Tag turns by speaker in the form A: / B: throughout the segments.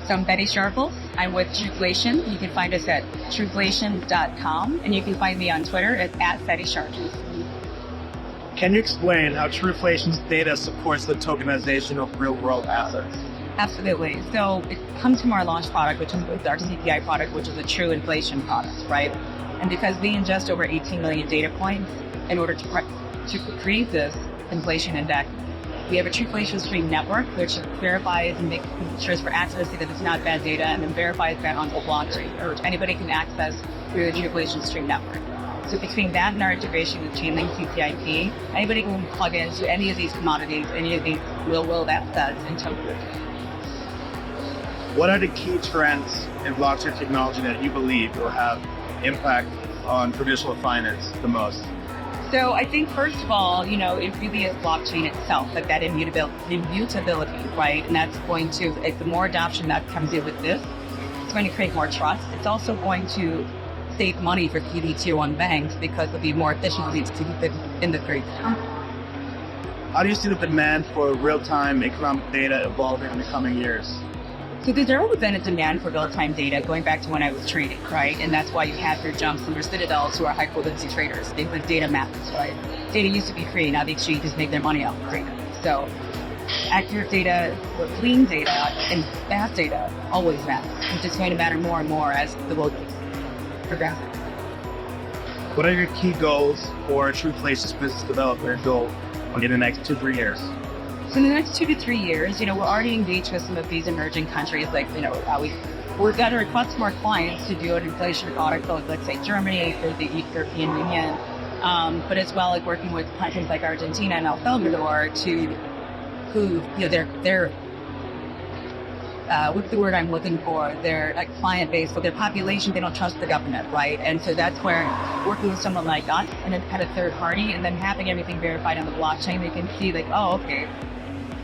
A: So I'm Betty Sharples. I'm with Truflation. You can find us at truflation.com, and you can find me on Twitter at Betty Sharples.
B: Can you explain how Truflation's data supports the tokenization of real-world assets?
A: Absolutely. So it comes from our launch product, which includes our CPI product, which is a true inflation product, right? And because we ingest over 18 million data points in order to create this inflation index, we have a Truflation stream network, which verifies and makes sure for accuracy that it's not bad data, and then verifies that on the blockchain, or which anybody can access through the Truflation stream network. So between that and our integration with Chainlink CPIP, anybody can plug into any of these commodities, any of these real-world assets, and tokens.
B: What are the key trends in blockchain technology that you believe will have impact on traditional finance the most?
A: So I think, first of all, it really is blockchain itself, like that immutability, right? And that's going to, the more adoption that comes in with this, it's going to create more trust. It's also going to save money for key tier 1 banks because there'll be more efficiencies to keep it in the trade.
B: How do you see the demand for real-time economic data evolving in the coming years?
A: So there's always been a demand for real-time data going back to when I was trading, right? And that's why you have your jumps and your citadels who are high-frequency traders. They put data maps, right? Data used to be free. Now the exchanges make their money off of data. So accurate data, clean data, and fast data always matters. It's just going to matter more and more as the world progresses.
B: What are your key goals for Truflation's business development goal in the next 2-3 years?
A: So in the next 2 to 3 years, we're already engaged with some of these emerging countries, like, we've got to request from our clients to do an inflation product, like, let's say Germany or the European Union, but as well like working with countries like Argentina and El Salvador they're what's the word I'm looking for? Their client base, so their population, they don't trust the government, right? And so that's where working with someone like us and then kind of third party, and then having everything verified on the blockchain, they can see okay,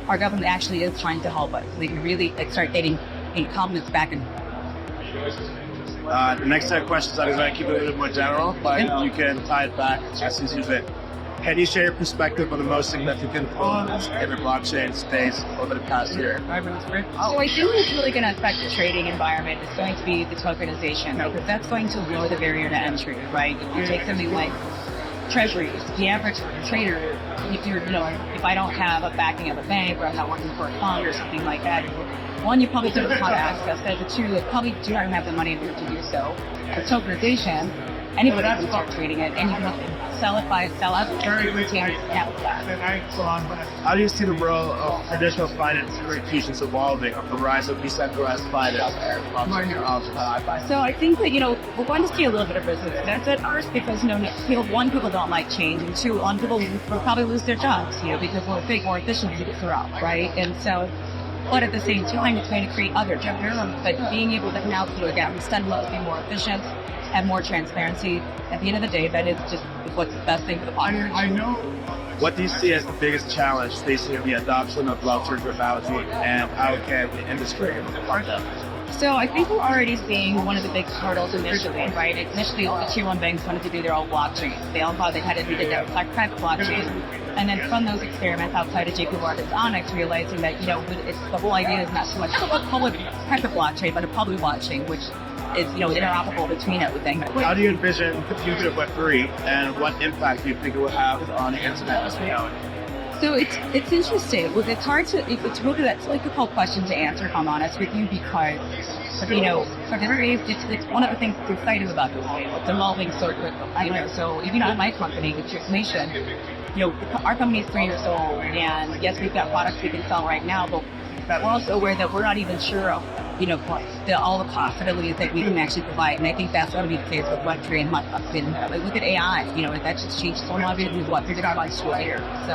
A: our government actually is trying to help us. They can really start getting confidence back in.
B: The next set of questions I'm going to keep it a little bit more general, but you can tie it back as you see fit. Can you share your perspective on the most significant developments in the blockchain space over the past year?
A: So I think what's really going to affect the trading environment is going to be the tokenization, because that's going to lower the barrier to entry, right? If you take something like treasuries, the average trader, if I don't have a backing of a bank, or I'm not working for a fund or something like that, one, you probably don't know how to access that, but two, you probably do not have the money to do so. With tokenization, anybody can start trading it, and you can sell out very routine capital.
B: How do you see the role of traditional finance institutions evolving of the rise of decentralized finance?
A: So I think that, we're going to see a little bit of resistance at first because, one, people don't like change, and two, people will probably lose their jobs, because we'll make more efficiency throughout, right? And so, but at the same time, it's going to create other jobs. But being able to now, instead of being more efficient, have more transparency. At the end of the day, that is just what's the best thing for the population.
B: I know. What do you see as the biggest challenge facing the adoption of blockchain technology, and how can the industry support that?
A: So I think we're already seeing one of the big hurdles initially, right? Initially, all the tier 1 banks wanted to do their own blockchain. They all thought they had to do their private blockchain. And then from those experiments outside of JP Morgan's Onyx, realizing that, the whole idea is not so much a public private blockchain, but a public blockchain, which is, interoperable between everything.
B: How do you envision the future of Web3, and what impact do you think it will have on the internet as we know it?
A: So it's interesting. Well, it's hard to, it's really, that's a difficult question to answer, if I'm honest with you, because, it's one of the things that's exciting about this. It's evolving so quickly. So even at my company, the Truflation, our company is 3 years old, and yes, we've got products we can sell right now, but we're also aware that we're not even sure of, all the possibilities that we can actually provide. And I think that's going to be the case with Web3 and look at AI, that just changed so much of what we're going to later. So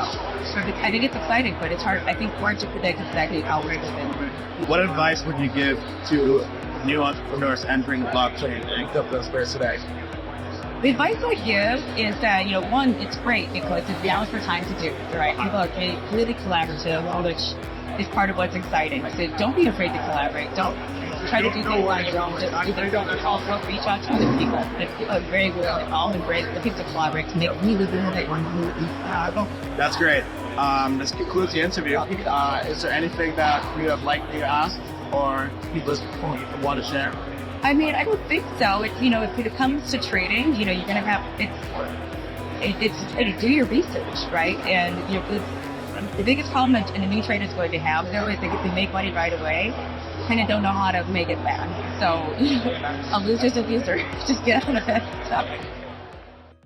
A: I think it's exciting, but it's hard. I think hard to predict exactly how we're going to.
B: What advice would you give to new entrepreneurs entering the blockchain and crypto space today?
A: The advice I give is that, one, it's great because now is the time to do it, right? People are really collaborative, which is part of what's exciting. So don't be afraid to collaborate. Don't try to do things on your own. Just reach out to other people. And people are very willing, all embrace the people to collaborate to make really good that one.
B: That's great. This concludes the interview. Is there anything that you would like me to ask or people want to share?
A: I mean, I don't think so. If it comes to trading, you're going to have it's do your research, right? And the biggest problem that a new trader is going to have, though, is that if they make money right away, kind of don't know how to make it back. So, a loser's a loser. Just get on the topic.